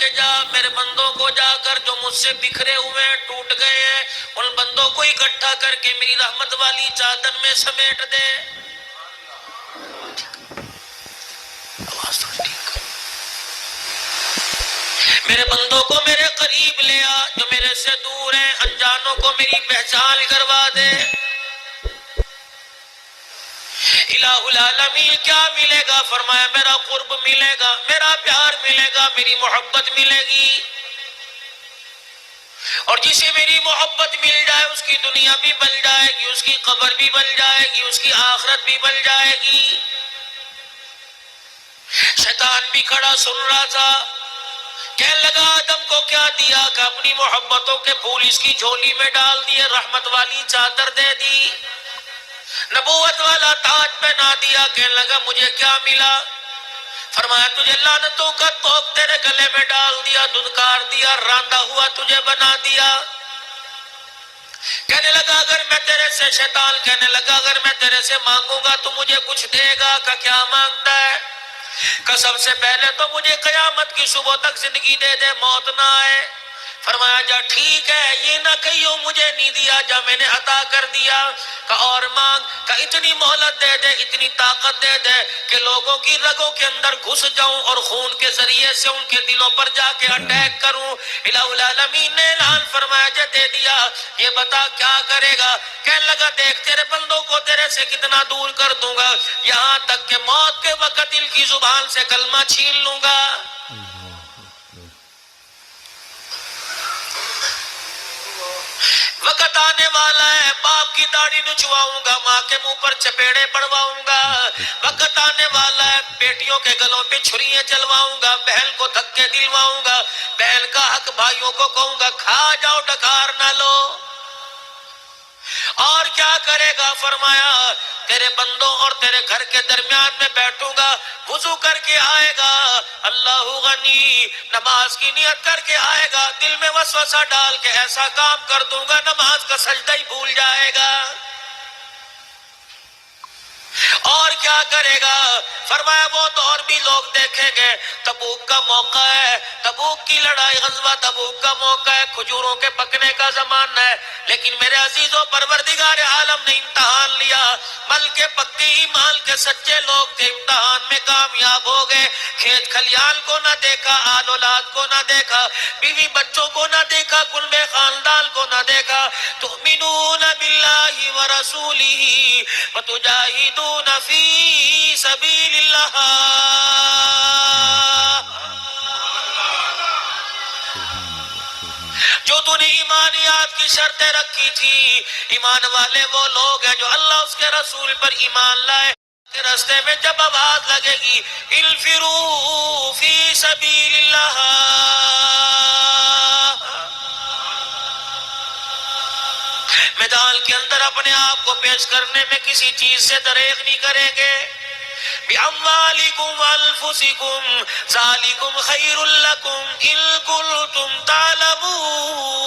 کے جا میرے بندوں کو جا کر جو مجھ سے بکھرے ہوئے ہیں ٹوٹ گئے ہیں ان بندوں کو اکٹھا کر کے میری رحمت والی چادر میں سمیٹ دے. میرے بندوں کو میرے قریب لے آ، جو میرے سے دور ہیں انجانوں کو میری پہچان کروا دے. الہ العالمین کیا ملے گا؟ فرمایا میرا قرب ملے گا، میرا پیار ملے گا، میری محبت ملے گی. اور جسے میری محبت مل جائے اس کی دنیا بھی بن جائے گی، اس کی قبر بھی بن جائے گی، اس کی آخرت بھی بن جائے گی. شیطان بھی کھڑا سن رہا تھا، کہنے لگا آدم کو کیا دیا کہ اپنی محبتوں کے پھول اس کی جھولی میں ڈال دیے، رحمت والی چادر دے دی، نبوت والا تاج پہنا دیا. کہنے لگا مجھے کیا ملا؟ فرمایا تجھے لعنتوں کا توق تیرے گلے میں ڈال دیا، دھنکار دیا، راندا ہوا تجھے بنا دیا. کہنے لگا اگر میں تیرے سے، شیطان کہنے لگا اگر میں تیرے سے مانگوں گا تو مجھے کچھ دے گا؟ کہ کیا مانگتا ہے؟ کہ سب سے پہلے تو مجھے قیامت کی صبح تک زندگی دے دے، موت نہ آئے. فرمایا جا ٹھیک ہے، یہ نہ کہیو مجھے نہیں دیا، جا میں نے عطا کر دیا. کہ اور مانگ، کہ اتنی مہلت دے دے، اتنی طاقت دے دے کہ لوگوں کی رگوں کے اندر گھس جاؤں اور خون کے ذریعے سے ان کے دلوں پر جا کے اٹیک کروں. الہ العالمین نے اعلان فرمایا جا دے دیا. یہ بتا کیا کرے گا؟ کہنے لگا دیکھ تیرے بندوں کو تیرے سے کتنا دور کر دوں گا، یہاں تک کہ موت کے وقت دل کی زبان سے کلمہ چھین لوں گا. وقت آنے والا ہے باپ کی داڑھی نچواؤں گا، ماں کے منہ پر چپیڑے پڑواؤں گا. وقت آنے والا ہے بیٹیوں کے گلوں پہ چھریاں چلواؤں گا، بہن کو دھکے دلواؤں گا، بہن کا حق بھائیوں کو کہوں گا کھا جاؤ ڈکار نہ لو. اور کیا کرے گا؟ فرمایا تیرے بندوں اور تیرے گھر کے درمیان میں بیٹھوں گا، وضو کر کے آئے گا، اللہ غنی نماز کی نیت کر کے آئے گا، دل میں وسوسہ ڈال کے ایسا کام کر دوں گا نماز کا سجدہ ہی بھول جائے گا. اور کیا کرے گا؟ فرمایا وہ تو اور بھی لوگ دیکھیں گے، تبوک کا موقع ہے، تبوک کی لڑائی، غزوہ تبوک کا موقع ہے، کھجوروں کے پکنے کا زمانہ ہے، لیکن میرے عزیزوں پروردگار عالم نے امتحان لیا. مل کے پکے ایمان کے سچے لوگ تھے، امتحان میں کامیاب ہو گئے. کھیت کھلیان کو نہ دیکھا، آل اولاد کو نہ دیکھا، بیوی بچوں کو نہ دیکھا، کنبے خاندان کو نہ دیکھا. تؤمنون باللہ ورسولہ وتجاہدون فی سبیل اللہ. جو تو نے ایمانیات کی شرطیں رکھی تھی، ایمان والے وہ لوگ ہیں جو اللہ اس کے رسول پر ایمان لائے. کے راستے میں جب آواز لگے گی انفروا فی سبیل اللہ، میدان کے اندر اپنے آپ کو پیش کرنے میں کسی چیز سے دریغ نہیں کریں گے. بِأَمْوَالِكُمْ وَأَنفُسِكُمْ ذَلِكُمْ خَيْرٌ لَكُمْ إِن كُنتُمْ تَعْلَمُونَ.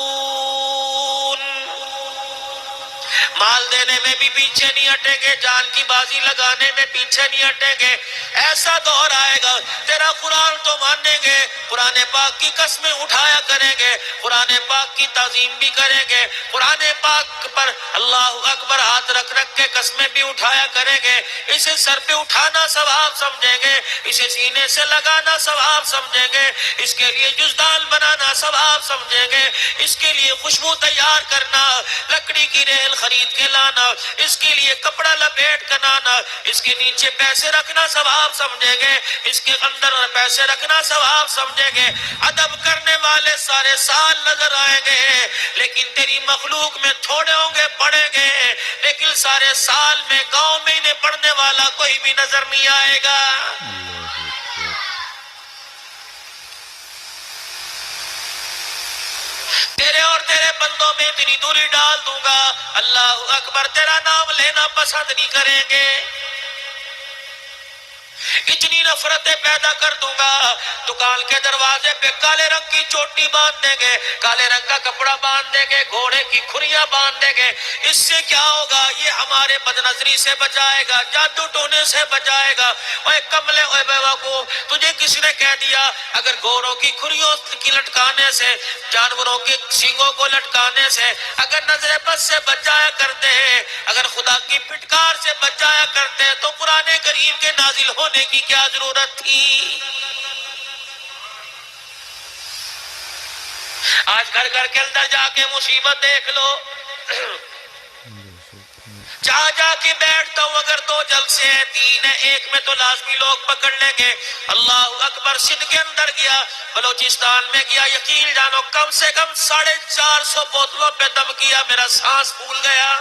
مال دینے میں بھی پیچھے نہیں ہٹیں گے، جان کی بازی لگانے میں پیچھے نہیں ہٹیں گے. ایسا دور آئے گا تیرا قرآن تو مانیں گے، قرآن پاک کی قسمیں اٹھایا کریں گے، قرآن پاک کی تعظیم بھی کریں گے، قرآن پاک پر اللہ اکبر ہاتھ رکھ رکھ کے قسمیں بھی اٹھایا کریں گے. اسے سر پہ اٹھانا ثواب سمجھیں گے، اسے سینے سے لگانا ثواب سمجھیں گے، اس کے لیے جزدان بنانا ثواب سمجھیں گے، اس کے لیے خوشبو تیار کرنا، لکڑی کی ریل خرید کے لانا، اس کے لیے کپڑا لپیٹ کر لانا، اس کے نیچے پیسے رکھنا ثواب سمجھیں گے، اس کے اندر پیسے رکھنا ثواب سمجھیں گے. ادب کرنے والے سارے سال نظر آئیں گے، لیکن تیری مخلوق میں تھوڑے ہوں گے پڑھیں گے، لیکن سارے سال میں گاؤں میں انہیں پڑھنے والا کوئی بھی نظر نہیں آئے گا. تیرے اور تیرے بندوں میں اتنی دوری ڈال دوں گا، اللہ اکبر تیرا نام لینا پسند نہیں کریں گے. اتنی نفرتیں پیدا کر دوں گا، دکان کے دروازے پہ کالے رنگ کی چوٹی باندھ دیں گے، کالے رنگ کا کپڑا باندھ دیں گے، گھوڑے کی کی کھریاں باندھ دیں گے. اس سے کیا ہوگا؟ یہ ہمارے بدنظری سے بچائے گا، جادو ٹونے سے بچائے گا. اوے کملے، اوے بیوقوف، تجھے کس نے کہہ دیا اگر گوروں کی کھریوں کی لٹکانے سے، جانوروں کے سینگوں کو لٹکانے سے اگر نظر بد سے بچ جایا کرتے ہیں، اگر خدا کی پھٹکار سے بچ جایا کرتے ہیں، تو قرآن کریم کے نازل ہونے کی کیا ضرورت تھی؟ آج گھر گھر کے اندر جا کے مصیبت دیکھ لو. جہاں جا کے بیٹھتا ہوں اگر 2 جلسے ہیں، 3 ہیں، 1 میں تو لازمی لوگ پکڑ لیں گے. اللہ اکبر. سندھ کے اندر گیا، بلوچستان میں گیا، یقین جانو کم سے کم 450 بوتلوں پہ دم کیا، میرا سانس پھول گیا.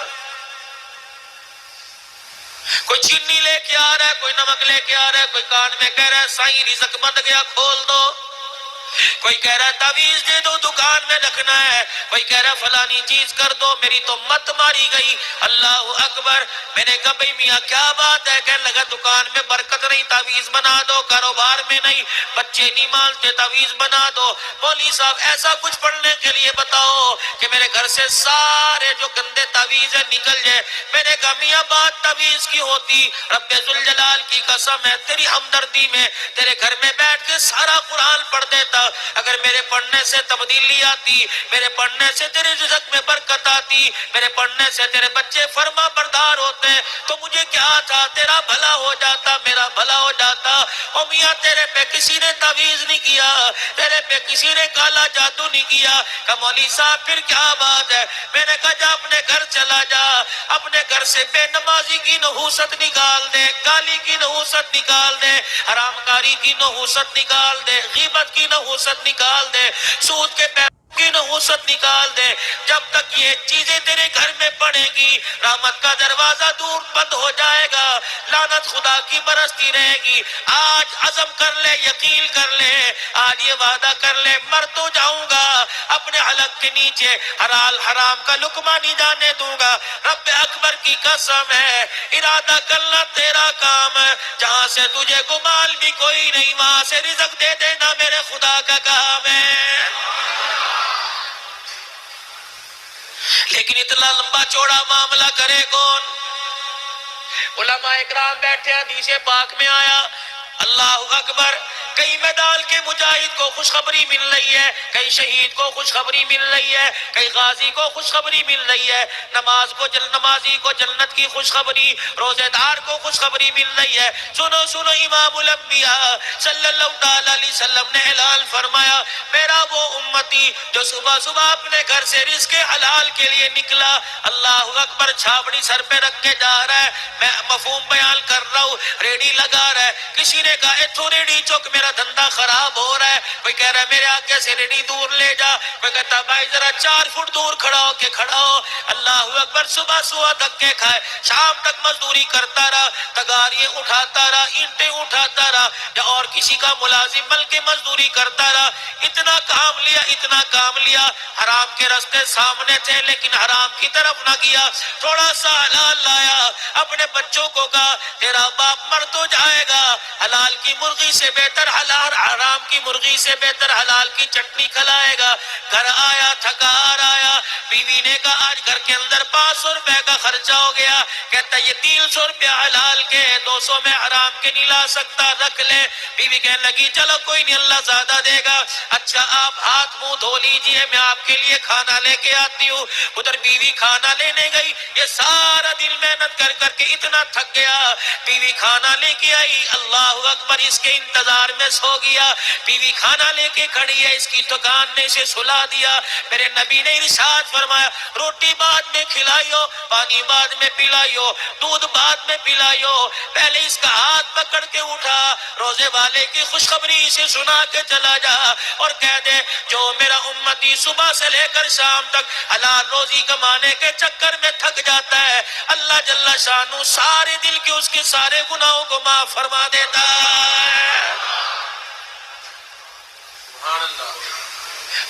کوئی چینی لے کے آ رہا ہے، کوئی نمک لے کے آ رہا ہے، کوئی کان میں کہہ رہا ہے سائیں رزق بند گیا کھول دو. کوئی کہہ رہا ہے تعویذ دے دو دکان میں رکھنا ہے، کوئی کہہ رہا ہے فلانی چیز کر دو، میری تو مت ماری گئی. اللہ اکبر. میں نے کہا بھئی میاں کیا بات ہے؟ کہنے لگا دکان میں برکت نہیں، تعویذ بنا دو. کاروبار میں نہیں، بچے نہیں مانتے، تعویذ بنا دو. مولوی صاحب ایسا کچھ پڑھنے کے لیے بتاؤ کہ میرے گھر سے سارے جو گندے تعویذ ہیں نکل جائے. میں نے کہا میاں بات تعویذ کی ہوتی، رب ذوالجلال کی قسم ہے تیری ہمدردی میں تیرے گھر میں بیٹھ کے سارا قرآن پڑھ دیتا. اگر میرے پڑھنے سے تبدیلی آتی، میرے پڑھنے سے تیرے رزق میں برکت آتی، میرے پڑھنے سے تیرے بچے فرما بردار ہوتے، تو مجھے کیا تھا؟ تیرا بھلا ہو جاتا، میرا بھلا ہو جاتا. او میاں تیرے پہ کسی نے تعویذ نہیں کیا، تیرے پہ کسی نے کالا جادو نہیں کیا. کہ مولوی صاحب پھر کیا بات ہے؟ میں نے کہا جا اپنے گھر چلا جا، اپنے گھر سے بے نمازی کی نحوست نکال دے، گالی کی نحوست نکال دے، حرام کاری کی نحوست نکال دے، غیبت کی نحوست نکال دے، سود کے پیسوں کی نحوست نکال دے. جب تک یہ چیزیں تیرے گھر میں پڑیں گی، رحمت کا دروازہ دور بند ہو جائے گا، لعنت خدا کی برستی رہے گی. آج عزم کر لے، یقین کر لے، آج یہ وعدہ کر لے مر تو جاؤں گا، اپنے حلق کے نیچے حلال حرام کا لقمہ نہیں جانے دوں گا. رب اکبر کی قسم ہے، ارادہ کرنا تیرا کام ہے، جہاں سے تجھے گمان بھی کوئی نہیں وہاں سے رزق دے دینا میرے خدا کا کام ہے. لیکن اتنا لمبا چوڑا معاملہ کرے کون؟ علماء اکرام بیٹھے، حدیث پاک میں آیا اللہ اکبر. کئی میدان کے مجاہد کو خوشخبری مل رہی ہے، کئی شہید کو خوشخبری مل رہی ہے، کئی غازی کو خوشخبری مل رہی ہے، نمازی کو جنت کی خوشخبری، روزے دار کو خوشخبری مل رہی ہے. سنو سنو، امام الانبیاء صلی اللہ تعالی علیہ وسلم نے اعلان فرمایا میرا وہ امتی جو صبح صبح اپنے گھر سے رزق حلال کے لیے نکلا، اللہ اکبر، چھاپڑی سر پہ رکھ کے جا رہا ہے، میں مفہوم بیان کر رہا ہوں، ریڈی لگا رہا ہے. کسی نے کہا اتھو ریڈی چوک میرا دھندا خراب ہو رہا ہے، کوئی کہہ رہا ہے میرے آگے سے ریڈی دور لے جا، کوئی کہتا بھائی ذرا 4 فٹ دور کھڑا ہو کے کھڑا ہو. اللہ اکبر. صبح صبح دھکے کھائے، شام تک مزدوری کرتا رہا، تگاریاں اٹھاتا رہا، اینٹیں اٹھاتا رہا، یا اور کسی کا ملازم بلکہ مزدوری کرتا رہا. اتنا کام لیا، اتنا کام لیا، حرام کے راستے سامنے تھے لیکن حرام کی طرف نہ گیا. تھوڑا سا حلال لایا، اپنے بچوں کو کہا تیرا باپ مر تو جائے گا، حلال کی مرغی سے بہتر حلال، حرام کی مرغی سے بہتر حلال کی چٹنی کھلائے گا. گھر آیا، تھکا آیا، بیوی نے کہا آج گھر کے اندر 500 روپے کا خرچہ ہو گیا. کہتا یہ 300 روپے حلال کے، 200 میں حرام کے نہیں لا سکتا، رکھ لے. بیوی کہنے لگی چلو کوئی نہیں، اللہ زیادہ دے گا. اچھا آپ ہاتھ منہ دھو لیجئے، میں آپ کے لیے کھانا لے کے آتی ہوں. ادھر بیوی کھانا لینے گئی، یہ سارا دن محنت کر کر کے اتنا تھک گیا. بیوی کھانا لے کے آئی، اللہ اکبر، اس کے انتظار میں سو گیا. بیوی کھانا لے کے کھڑی ہے، اس کی دکان نے اسے سلا دیا. میرے نبی نے ارشاد فرمایا روٹی بعد میں کھلائیو، پانی بعد میں پلائیو، دودھ بعد میں پلائیو، پہلے اس کا ہاتھ پکڑ کے اٹھا، روزے والے کی خوشخبری اسے سنا کے چلا جا اور کہہ دے جو میرا امتی صبح سے لے کر شام تک حلال روزی کمانے کے چکر میں تھک جاتا ہے، اللہ جل شانہ سارے دل کے اس کے سارے گناہوں کو معاف فرما دیتا ہے. سبحان اللہ.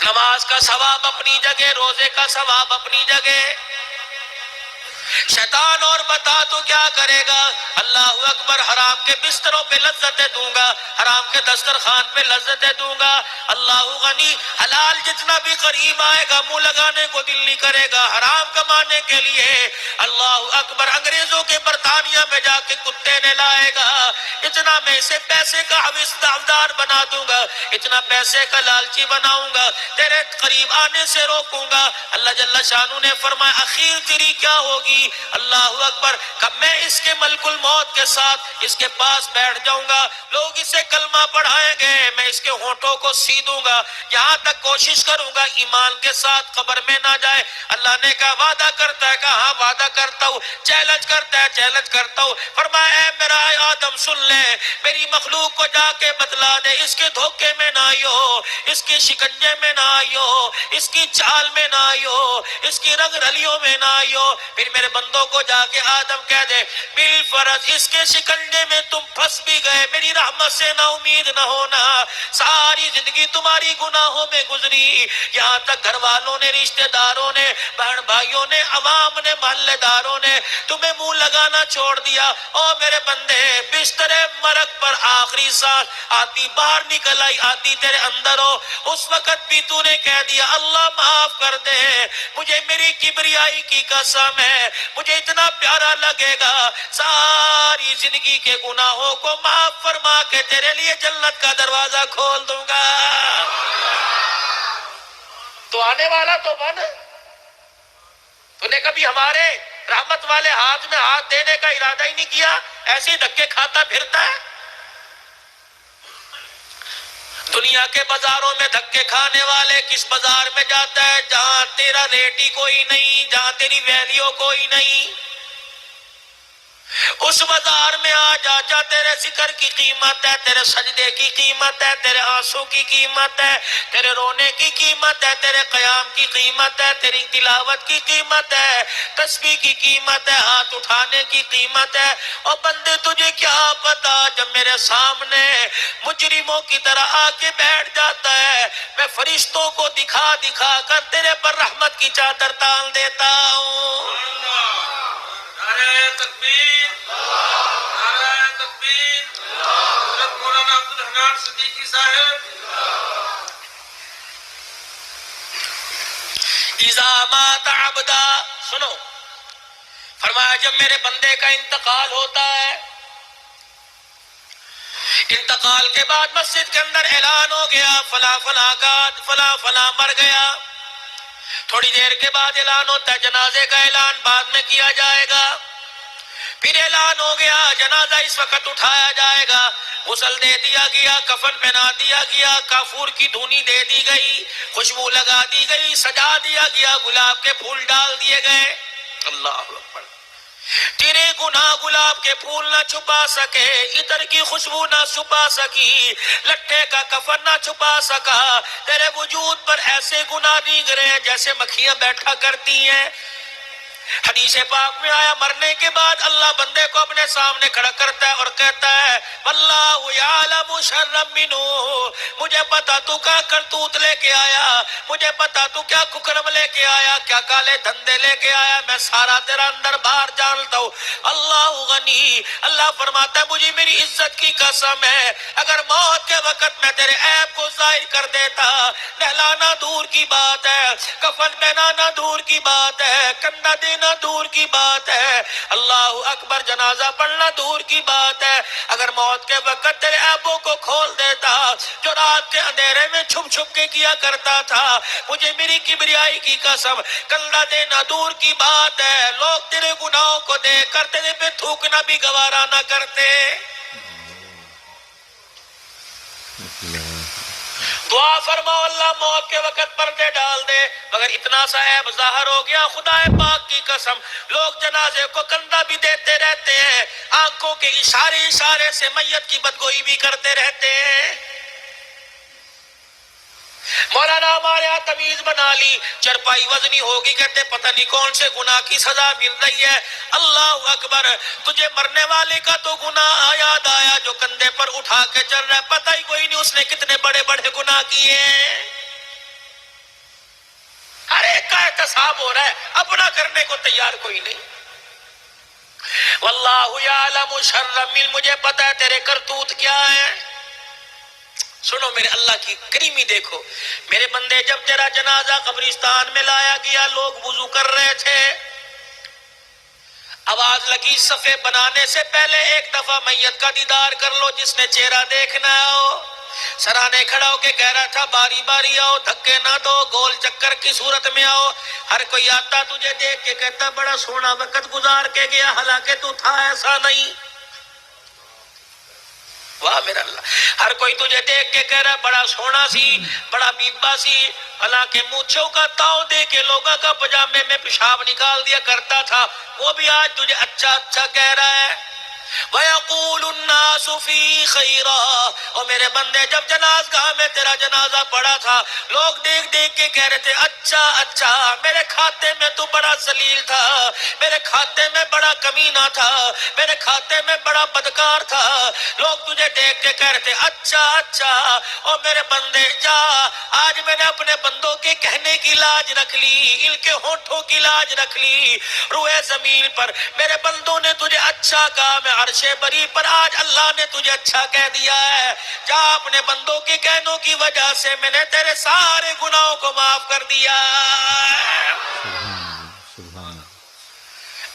نماز کا ثواب اپنی جگہ، روزے کا ثواب اپنی جگہ. شیطان اور بتا تو کیا کرے گا؟ اللہ اکبر، حرام کے بستروں پہ لذتیں دوں گا، حرام کے دسترخوان پہ لذتیں دوں گا۔ اللہ غنی، حلال جتنا بھی قریب آئے گا منہ لگانے کو دل نہیں کرے گا، حرام کمانے کے لیے اللہ اکبر انگریزوں کے برطانیہ میں جا کے کتے نے لائے گا، اتنا میں اسے پیسے کا حویصدار بنا دوں گا، اتنا پیسے کا لالچی بناؤں گا، تیرے قریب آنے سے روکوں گا۔ اللہ جل شانہ نے فرمایا اخیر تیری کیا ہوگی؟ اللہ اکبر، کب میں اس کے ملک الموت کے ساتھ اس کے پاس بیٹھ جاؤں گا، لوگ اسے کلمہ پڑھائیں گے، میں اس کے ہونٹوں کو سیدوں گا، یہاں تک کوشش کروں گا ایمان کے ساتھ قبر میں نہ جائے۔ اللہ نے کہا وعدہ کرتا ہے؟ کہا ہاں وعدہ کرتا ہوں۔ چیلنج کرتا ہے؟ چیلنج کرتا ہوں۔ فرمایا اے میرا آدم سن لے، میری مخلوق کو جا کے بتلا دے اس کے دھوکے میں نہ آئیو، اس کی شکنجے میں نہ آئیو، اس کی چال میں نہ آئیو، اس کی رگ رلیوں میں نہ آئیو۔ پھر میرے بندوں کو جا کے آدم کہہ دے بالفرض اس کے شکنجے میں تم پھنس بھی گئے، میری رحمت سے نا امید نہ ہونا، ساری زندگی تمہاری گناہوں میں گزری، یہاں تک گھر والوں نے، رشتہ داروں نے، بہن بھائیوں نے، عوام نے، محلے داروں نے تمہیں منہ لگانا چھوڑ دیا۔ او میرے بندے، بستر مرگ پر آخری سانس آتی باہر نکل آئی، آتی تیرے اندر ہو، اس وقت بھی تو نے کہہ دیا اللہ معاف کر دے، مجھے میری کبریائی کی قسم ہے، مجھے اتنا پیارا لگے گا ساری زندگی کے گناہوں کو معاف فرما کے تیرے لیے جنت کا دروازہ کھول دوں گا۔ تو آنے والا تو بن، تو نے کبھی ہمارے رحمت والے ہاتھ میں ہاتھ دینے کا ارادہ ہی نہیں کیا، ایسے ہی دھکے کھاتا پھرتا ہے۔ دنیا کے بازاروں میں دھکے کھانے والے کس بازار میں جاتا ہے؟ جہاں تیرا ریٹ ہی کوئی نہیں، جہاں تیری ویلیو کوئی نہیں، اس بازار میں آ جا، جا تیرے ذکر کی قیمت ہے، تیرے سجدے کی قیمت ہے، تیرے آنسو کی قیمت ہے، تیرے رونے کی قیمت ہے، تیرے قیام کی قیمت ہے، تیری تلاوت کی قیمت ہے، تسبیح کی قیمت ہے، ہاتھ اٹھانے کی قیمت ہے۔ اور بندے تجھے کیا پتا جب میرے سامنے مجرموں کی طرح آ کے بیٹھ جاتا ہے، میں فرشتوں کو دکھا دکھا کر تیرے پر رحمت کی چادر تان دیتا ہوں۔ نعرہ تکبیر، نعرہ تکبیر، حضرت مولانا عبدالحنان صدیقی صاحب۔ اذا مات عبدا، سنو، فرمایا جب میرے بندے کا انتقال ہوتا ہے، انتقال کے بعد مسجد کے اندر اعلان ہو گیا فلاں فلاں کا فلاں فلاں مر گیا، تھوڑی دیر کے بعد اعلان ہوتا ہے جنازے کا اعلان بعد میں کیا جائے گا، پھر اعلان ہو گیا جنازہ اس وقت اٹھایا جائے گا، غسل دے دیا گیا، کفن پہنا دیا گیا، کافور کی دھونی دے دی گئی، خوشبو لگا دی گئی، سجا دیا گیا، گلاب کے پھول ڈال دیے گئے۔ اللہ اکبر، تیرے گناہ گلاب کے پھول نہ چھپا سکے، عطر کی خوشبو نہ چھپا سکی، لٹے کا کفن نہ چھپا سکا، تیرے وجود پر ایسے گناہ دیگ رہے ہیں جیسے مکھیاں بیٹھا کرتی ہیں۔ حدیث پاک میں آیا مرنے کے بعد اللہ بندے کو اپنے سامنے کھڑا کرتا ہے اور کہتا ہے واللہ یعلم شر منہ، مجھے پتا تو کیا کرتوت لے کے آیا، مجھے پتا تو کیا ککرم لے کے آیا، کیا کالے دھندے لے کے آیا، میں سارا تیرا اندر باہر جانتا ہوں۔ اللہ غنی، اللہ فرماتا ہے مجھے میری عزت کی قسم ہے اگر موت کے وقت میں تیرے عیب کو ظاہر کر دیتا، نہلانا دور کی بات ہے، کفن پہنانا دور کی بات ہے، کندھا دینا دور کی بات ہے، اللہ اکبر جنازہ پڑھنا دور کی بات ہے، اگر موت کے وقت تیرے عیبوں کو کھول دیتا جو رات کے اندھیرے میں چھپ چھپ کے کیا کرتا تھا، مجھے میری کبریائی کی قسم کندھا دینا دور کی بات ہے، لوگ تیرے گناہوں کو دیکھ کر تیرے پہ تھوکنا بھی گوارا نہ کرتے۔ دعا فرماؤ اللہ موت کے وقت پردے ڈال دے، مگر اتنا سا عیب ظاہر ہو گیا خدا پاک کی قسم لوگ جنازے کو کندھا بھی دیتے رہتے ہیں، آنکھوں کے اشارے اشارے سے میت کی بدگوئی بھی کرتے رہتے ہیں۔ مولانا ہمارے یہاں تمیز بنا لی، چرپائی وزنی ہوگی کہتے پتہ نہیں کون سے گناہ کی سزا مل رہی ہے۔ اللہ اکبر، تجھے مرنے والے کا تو گناہ یاد آیا جو کندھے پر اٹھا کے چل رہا ہے، پتہ ہی کوئی نہیں اس نے کتنے بڑے بڑے گناہ کیے ہیں۔ ہر ایک کا احتساب ہو رہا ہے، اپنا کرنے کو تیار کوئی نہیں۔ واللہ یعلم شر مجھے پتا ہے تیرے کرتوت کیا ہے. سنو میرے اللہ کی کریمی دیکھو. میرے بندے جب تیرا جنازہ قبرستان میں لایا گیا لوگ وضو کر رہے تھے. آواز لگی صفے بنانے سے پہلے ایک دفعہ میت کا دیدار کر لو جس نے چہرہ دیکھنا ہو. سرانے کھڑا ہو کے کہہ رہا تھا باری باری آؤ دھکے نہ دو گول چکر کی صورت میں آؤ. ہر کوئی آتا تجھے دیکھ کے کہتا بڑا سونا وقت گزار کے گیا حالانکہ تو تھا ایسا نہیں. واہ میرا اللہ. ہر کوئی تجھے دیکھ کے کہہ رہا بڑا سونا سی بڑا بیبا سی حالانکہ مونچھوں کا تاؤ دے کے لوگوں کا پجامے میں پیشاب نکال دیا کرتا تھا وہ بھی آج تجھے اچھا اچھا کہہ رہا ہے. وَيَقُولُ النَّاسُ فِي خَيْرًا. اور میرے بندے جب جنازگاہ میں تیرا جنازہ پڑا تھا لوگ دیکھ دیکھ کے کہہ رہے تھے اچھا اچھا میرے کھاتے میں تو بڑا ذلیل تھا میرے کھاتے میں بڑا کمینہ تھا میرے کھاتے میں بڑا بدکار تھا. لوگ تجھے دیکھ کے کہہ رہے تھے اچھا اچھا. اور میرے بندے جا آج میں نے اپنے بندوں کے کہنے کی لاج رکھ لی ان کے ہونٹوں کی لاج رکھ لی روئے زمین پر. میرے بندوں نے تجھے اچھا کہا میں عرش بری پر آج اللہ نے تجھے اچھا کہہ دیا ہے. جا اپنے بندوں کے کہنوں کی وجہ سے میں نے تیرے سارے گناہوں کو معاف کر دیا.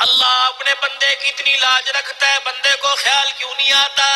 اللہ اپنے بندے کی اتنی لاج رکھتا ہے بندے کو خیال کیوں نہیں آتا.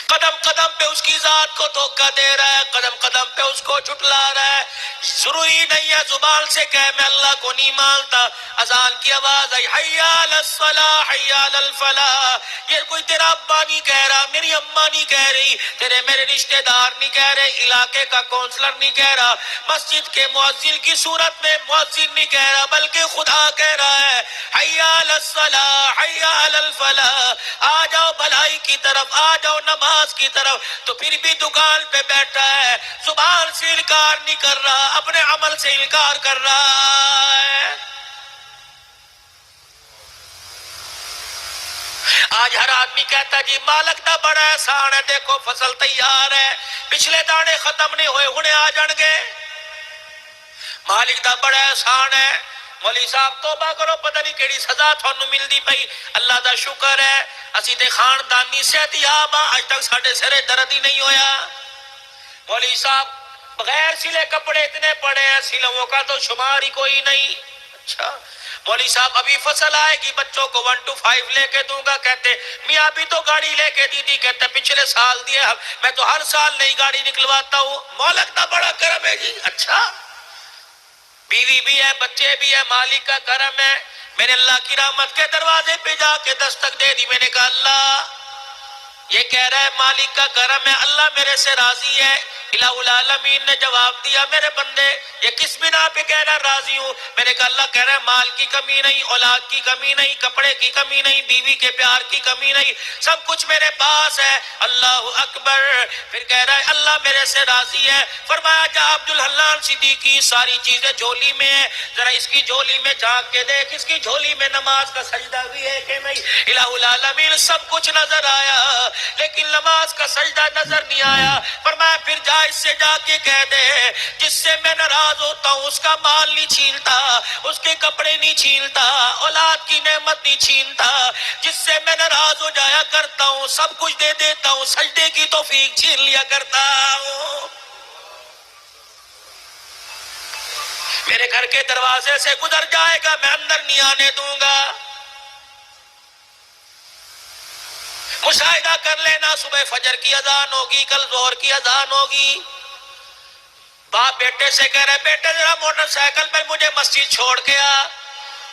قدم قدم پہ اس کی ذات کو دھوکہ دے رہا ہے قدم قدم پہ اس کو جھٹلا رہا ہے. ضروری نہیں ہے زبان سے کہے میں اللہ کو نہیں مانتا. اذان کی آواز آئی حی علی الصلاح حی علی الفلاح. یہ کوئی تیرا ابا نہیں کہہ رہا میری اماں نہیں کہہ رہی تیرے میرے رشتہ دار نہیں کہہ رہے علاقے کا کونسلر نہیں کہہ رہا مسجد کے مؤذن کی صورت میں مؤذن نہیں کہہ رہا بلکہ خدا کہہ رہا ہے حی علی الصلاح حی علی الفلاح. آ جاؤ بھلائی کی طرف آ جاؤ نماز کی طرف. تو پھر بھی دکان پہ بیٹھا ہے زبان سے انکار نہیں کر رہا اپنے عمل سے انکار کر رہا ہے. آج ہر آدمی کہتا جی مالک دا بڑا احسان ہے دیکھو فصل تیار ہے پچھلے دانے ختم نہیں ہوئے ہنے آ جان گے. مالک دا بڑا احسان ہے. مولوی صاحب توبہ کرو پتہ نہیں کیڑی سزا تھانوں ملدی پئی. اللہ دا شکر ہے اسی تے خاندانی صحت یاب آج تک ساڈے سرے درد ہی نہیں ہویا. مولوی صاحب بغیر سلے کپڑے اتنے پڑے ہیں سلوں کا تو شمار ہی کوئی نہیں. اچھا مولوی صاحب ابھی فصل آئے گی بچوں کو 1 to 5 لے کے دوں گا کہتے میاں ابھی تو گاڑی لے کے دی تھی کہتے پچھلے سال دیے میں تو ہر سال نئی گاڑی نکلواتا ہوں. مالک دا بڑا کرم ہے جی. اچھا بیوی بھی ہے بچے بھی ہے مالک کا کرم ہے. میں نے اللہ کی رحمت کے دروازے پہ جا کے دستک دے دی. میں نے کہا اللہ یہ کہہ رہا ہے مالک کا کرم ہے اللہ میرے سے راضی ہے. الہ العالمین نے جواب دیا میرے بندے یہ کس بنا پہ کہہ رہا راضی ہوں. میں نے کہا اللہ کہہ رہا ہے مال کی کمی نہیں اولاد کی کمی نہیں کپڑے کی کمی نہیں بیوی کے پیار کی کمی نہیں سب کچھ میرے پاس ہے. اللہ اکبر. پھر کہہ رہا ہے اللہ میرے سے راضی ہے. فرمایا جا عبد الحنان صدیقی ساری چیزیں جھولی میں ہے ذرا اس کی جھولی میں جھانک کے دیکھ اس کی جھولی میں نماز کا سجدہ بھی ہے کہ نہیں. الہ العالمین سب کچھ نظر آیا لیکن نماز کا سجدہ نظر نہیں آیا. فرمایا پھر جا اس سے جا کے کہہ دے جس سے میں ناراض ہوتا ہوں اس کا مال نہیں چھینتا اس کے کپڑے نہیں چھینتا اولاد کی نعمت نہیں چھینتا جس سے میں ناراض ہو جایا کرتا ہوں سب کچھ دے دیتا ہوں سجدے کی توفیق چھین لیا کرتا ہوں. میرے گھر کے دروازے سے گزر جائے گا میں اندر نہیں آنے دوں گا. مشاہدہ کر لینا صبح فجر کی اذان ہوگی کل ظہر کی اذان ہوگی. باپ بیٹے سے کہہ رہے بیٹے ذرا موٹر سائیکل پہ مجھے مسجد چھوڑ کے آ.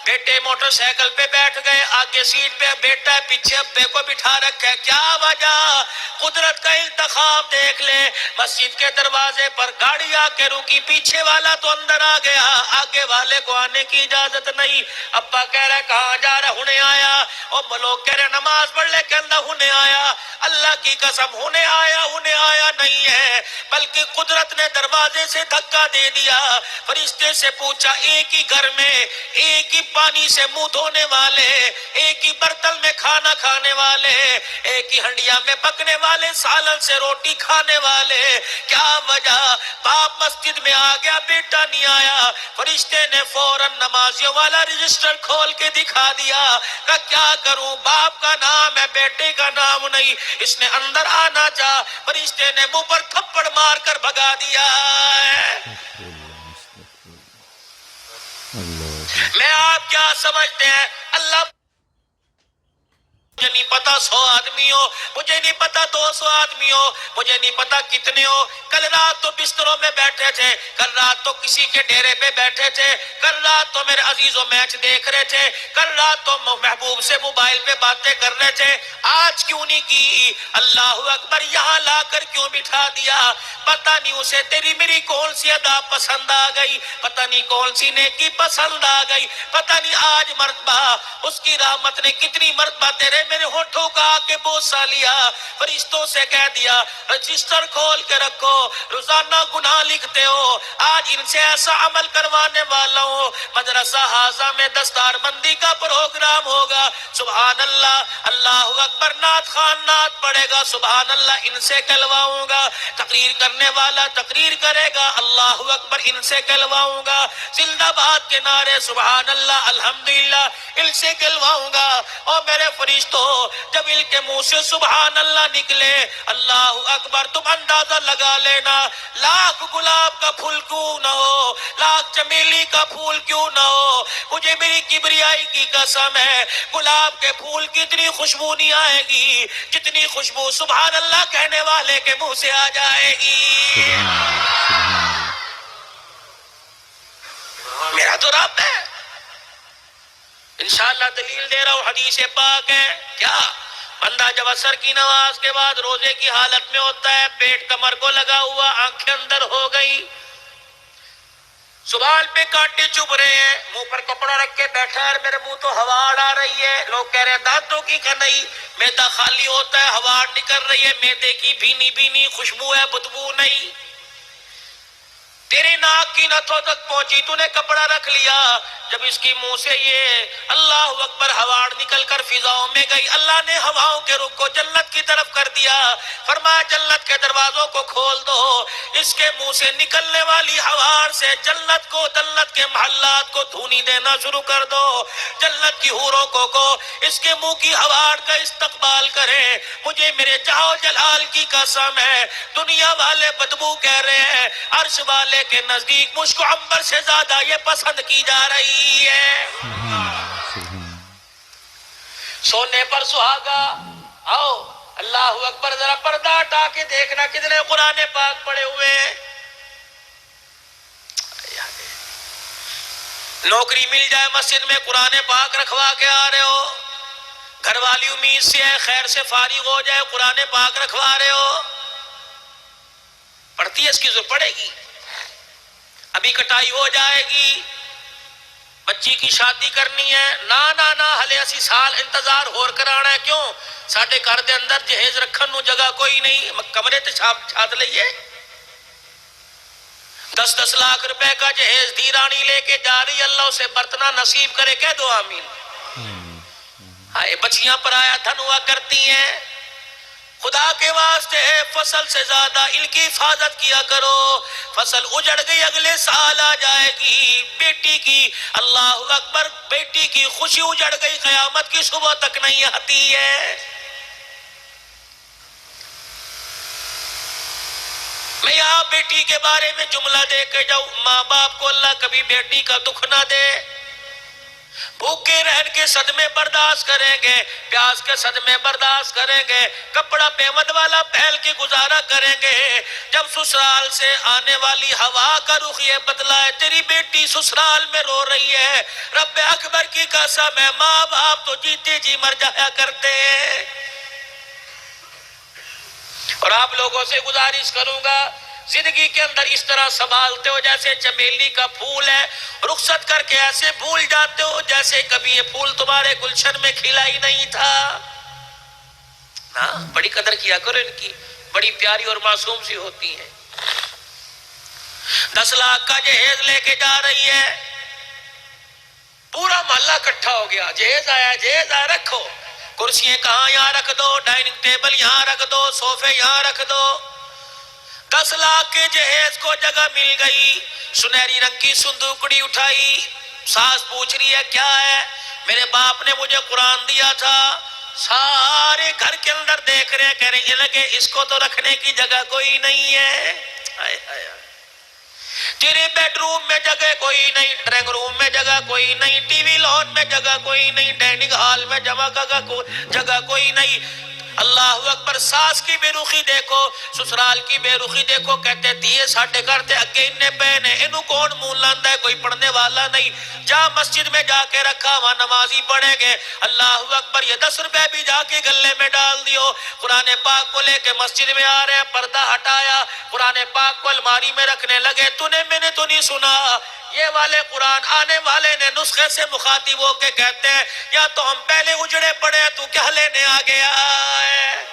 بیٹے موٹر سائیکل پہ بیٹھ گئے آگے سیٹ پہ بیٹا ہے پیچھے ابے کو بٹھا رکھا ہے. کیا وجہ قدرت کا انتخاب دیکھ لے. مسجد کے دروازے پر گاڑی آ کے رکی پیچھے والا تو اندر آ گیا آگے والے کو آنے کی اجازت نہیں. ابا کہہ رہے کہاں جا رہا ہنے آیا اور لوگ کہہ رہے نماز پڑھ لے کہنا ہنے آیا. اللہ کی قسم ہنے آیا نہیں ہے بلکہ قدرت نے دروازے سے دھکا دے دیا. فرشتے سے پوچھا ایک ہی گھر میں ایک ہی پانی سے منہ دھونے والے، ایک ہی برتن میں کھانا کھانے والے، ایک ہی ہنڈیا میں پکنے والے، سالن سے روٹی کھانے والے، کیا وجہ؟ باپ مسجد میں آ گیا، بیٹا نہیں آیا، فرشتے نے فوراً نمازیوں والا رجسٹر کھول کے دکھا دیا کہ کیا کروں، باپ کا نام ہے بیٹے کا نام نہیں، اس نے اندر آنا چاہ، فرشتے نے منہ پر تھپڑ مار کر بھگا دیا ہے۔ میں آپ کیا سمجھتے ہیں؟ اللہ مجھے نہیں پتا 100 آدمی ہو، مجھے نہیں پتا 200 آدمی ہو، مجھے نہیں پتا کتنے ہو، کل رات تو بستروں میں بیٹھے تھے، کل رات تو کسی کے ڈیرے پہ بیٹھے تھے، کل رات تو میرے عزیزوں میچ دیکھ رہے تھے، کل رات تو محبوب سے موبائل پہ باتیں کر رہے تھے، آج کیوں نہیں کی؟ اللہ اکبر، یہاں لا کر کیوں بٹھا دیا؟ پتہ نہیں اسے تیری میری کون سی ادا پسند آ گئی، پتہ نہیں کون سی نیکی پسند آ گئی، پتہ نہیں آج مرتبہ اس کی رحمت نے کتنی مرتبہ تیرے میرے ہونٹوں کا آ کے بوسہ لیا، فرشتوں سے کہہ دیا رجسٹر کھول کے رکھو، روزانہ گناہ لکھتے ہو، آج ان سے ایسا عمل کروانے والا ہوں، مدرسہ حاضہ میں دستار بندی کا پروگرام ہوگا، سبحان اللہ، اللہ اکبر، نعت خوان نعت پڑھے گا، سبحان اللہ، ان سے کہلواؤں گا، تقریر کرنے والا تقریر کرے گا، اللہ اکبر، ان سے کہلواؤں گا، زندہ باد کے نعرے سبحان اللہ الحمدللہ ان سے کہلواؤں گا۔ اور میرے فرشتوں، جب ان کے منہ سے سبحان اللہ نکلے، اللہ اکبر، تم اندازہ لگا لینا، لاکھ گلاب کا پھول کیوں نہ ہو، لاکھ چمیلی کا پھول کیوں نہ ہو، مجھے میری کبریائی کی قسم ہے، گلاب کے پھول کی اتنی خوشبو نہیں آئے گی جتنی خوشبو سبحان اللہ کہنے والے کے منہ سے آ جائے گی۔ میرا تو رب ہے، انشاءاللہ دلیل دے رہا ہوں، حدیث پاک ہے، کیا بندہ جب عصر کی نماز کے بعد روزے کی حالت میں ہوتا ہے، پیٹ کمر کو لگا ہوا، آنکھیں اندر ہو گئی، زبان پہ کانٹے چبھ رہے ہیں، منہ پر کپڑا رکھ کے بیٹھا ہے، میرے منہ تو ہوا آ رہی ہے، لوگ کہہ رہے ہیں دانتوں کی کہ نہیں، معدہ خالی ہوتا ہے، ہوا نکل رہی ہے، معدے کی بھینی بھینی خوشبو ہے، بدبو نہیں، تیری ناک کی نتھوں تک پہنچی، تو نے کپڑا رکھ لیا، جب اس کی منہ سے یہ اللہ اکبر ہوا نکل کر فضاؤں میں گئی، اللہ نے ہواؤں کے رخ کو جنت کی طرف کر دیا، فرمایا جنت کے دروازوں کو کھول دو، اس کے منہ سے نکلنے والی ہوا سے جنت کو، جنت کے محلات کو دھونی دینا شروع کر دو، جنت کی حوروں کو اس کے منہ کی ہوا کا استقبال کریں، مجھے میرے جاؤ جلال کی قسم ہے، دنیا والے بدبو کہہ رہے ہیں، عرش والے کے نزدیک مشک و عنبر سے زیادہ یہ پسند کی جا رہی ہے۔ سونے پر سہاگا، آؤ اللہ اکبر، ذرا پردہ ہٹا کے دیکھنا کتنے قرآن پاک پڑے ہوئے ہیں۔ نوکری مل جائے مسجد میں قرآن پاک رکھوا کے آ رہے ہو، گھر والی امید سے ہے خیر سے فارغ ہو جائے، قرآن پاک رکھوا رہے ہو، پڑھتی ہے اس کی ضرورت پڑے گی، ابھی کٹائی ہو جائے گی، بچی کی شادی کرنی ہے، نا ہلے اسی سال انتظار ہور کرانا ہے، کیوں؟ ساڈے گھر دے اندر جہیز رکھن نو جگہ کوئی نہیں، کمرے تے چھات لئیے، 10 لاکھ روپے کا جہیز دی رانی لے کے جا رہی، اللہ اسے برتنا نصیب کرے، کہہ دو آمین۔ ہائے بچیاں پرایا دھن ہوا کرتی ہیں، خدا کے واسطے فصل سے زیادہ ان کی حفاظت کیا کرو، فصل اجڑ گئی اگلے سال آ جائے گی، بیٹی کی اللہ اکبر، بیٹی کی خوشی اجڑ گئی، قیامت کی صبح تک نہیں آتی ہے۔ میں یہاں بیٹی کے بارے میں جملہ دے کے جاؤں، ماں باپ کو اللہ کبھی بیٹی کا دکھ نہ دے، بھوکے رہن کے صدمے برداشت کریں گے، پیاس کے صدمے برداشت کریں گے، کپڑا پیمد والا پہل کے گزارا کریں گے، جب سسرال سے آنے والی ہوا کا رخ یہ بدلا ہے، تیری بیٹی سسرال میں رو رہی ہے، رب اکبر کی قسم ہے، ماں باپ تو جیتے جی مر جایا کرتے ہیں۔ اور آپ لوگوں سے گزارش کروں گا، زندگی کے اندر اس طرح سنبھالتے ہو جیسے چمیلی کا پھول ہے، رخصت کر کے ایسے بھول جاتے ہو جیسے کبھی یہ پھول تمہارے گلشن میں کھلا ہی نہیں تھا نا، بڑی قدر کیا کرو ان کی، بڑی پیاری اور معصوم سی ہوتی ہیں۔ 10 لاکھ کا جہیز لے کے جا رہی ہے، پورا محلہ اکٹھا ہو گیا، جہیز آیا رکھو، کرسیاں کہاں، یہاں رکھ دو، ڈائننگ ٹیبل یہاں رکھ دو، صوفے یہاں رکھ دو۔ 10 لاکھ کے جہیز کو جگہ مل گئی، سنہری رنگ کی صندوقڑی اٹھائی، ساس پوچھ رہی ہے کیا ہے؟ میرے باپ نے مجھے قرآن دیا تھا۔ سارے گھر کے اندر دیکھ رہے ہیں، کہہ رہے ہیں لگے اس کو تو رکھنے کی جگہ کوئی نہیں ہے۔ آئے آئے آئے۔ تیرے بیڈ روم میں جگہ کوئی نہیں، ڈرائنگ روم میں جگہ کوئی نہیں، ٹی وی لان میں جگہ کوئی نہیں، ڈائننگ ہال میں جگہ کوئی نہیں۔ اللہ اکبر۔ ساس کی بے رخی دیکھو، سسرال کی بے رخی دیکھو، کہتے دیئے ساٹھے کرتے اگے انہیں پہنے، انہوں کون مون لاندہ ہے، کوئی پڑھنے والا نہیں، جا مسجد میں جا کے رکھا وہاں نمازی پڑھیں گے۔ اللہ اکبر۔ یہ 10 روپے بھی جا کے گلے میں ڈال دیو۔ قرآن پاک کو لے کے مسجد میں آ رہے ہیں، پردہ ہٹایا، قرآن پاک کو الماری میں رکھنے لگے، میں نے تو نہیں سنا یہ والے قرآن۔ آنے والے نے نسخے سے مخاطب ہو کے کہتے ہیں یا تو ہم پہلے اجڑے پڑے ہیں، تو کیا لینے آ گیا ہے؟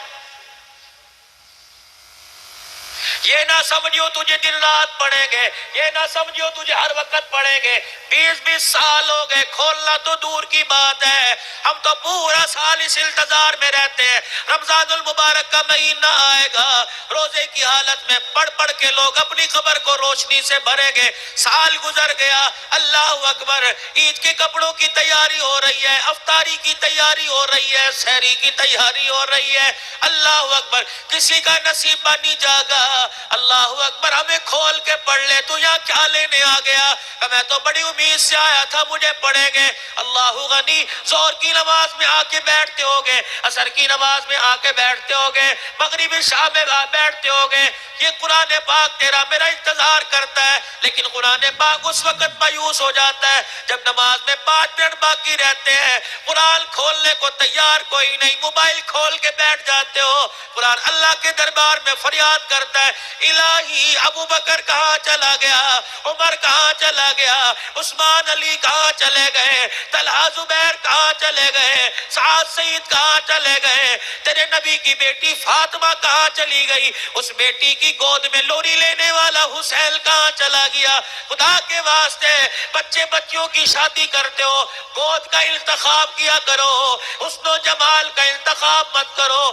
یہ نہ سمجھو تجھے دن رات پڑھیں گے، یہ نہ سمجھو تجھے ہر وقت پڑھیں گے۔ 20 سال ہو گئے، کھولنا تو دور کی بات ہے، ہم تو پورا سال اس انتظار میں رہتے ہیں رمضان المبارک کا مہینہ آئے گا، روزے کی حالت میں پڑھ پڑھ کے لوگ اپنی قبر کو روشنی سے بھریں گے۔ سال گزر گیا، اللہ اکبر، عید کے کپڑوں کی تیاری ہو رہی ہے، افطاری کی تیاری ہو رہی ہے، سحری کی تیاری ہو رہی ہے، اللہ اکبر۔ کسی کا نصیب بانی جاگا، اللہ اکبر، ہمیں کھول کے پڑھ لے، تو یہاں کیا لینے آ گیا؟ کہ میں تو بڑی امید سے آیا تھا مجھے پڑھیں گے۔ اللہ غنی، ظہر کی نماز میں آ کے بیٹھتے ہوگے، عصر کی نماز میں آ کے بیٹھتے ہوگے، مغرب شام میں بیٹھتے ہوگے، یہ قرآن پاک تیرا میرا انتظار کرتا ہے، لیکن قرآن پاک اس وقت مایوس ہو جاتا ہے جب نماز میں 5 منٹ باقی رہتے ہیں، قرآن کھولنے کو تیار کوئی نہیں، موبائل کھول کے بیٹھ جاتے ہو۔ قرآن اللہ کے دربار میں فریاد کرتا ہے، الہی ابو بکر کہاں چلا گیا، عمر کہاں چلا گیا، عثمان علی کہاں چلے گئے، طلحہ زبیر کہاں چلے گئے، سعد سعید کہاں چلے گئے، تیرے نبی کی بیٹی فاطمہ کہاں چلی گئی، اس بیٹی کی گود میں لوری لینے والا حسین کہاں چلا گیا؟ خدا کے واسطے بچے بچیوں کی شادی کرتے ہو، گود کا انتخاب کیا کرو، حسن و جمال کا انتخاب مت کرو۔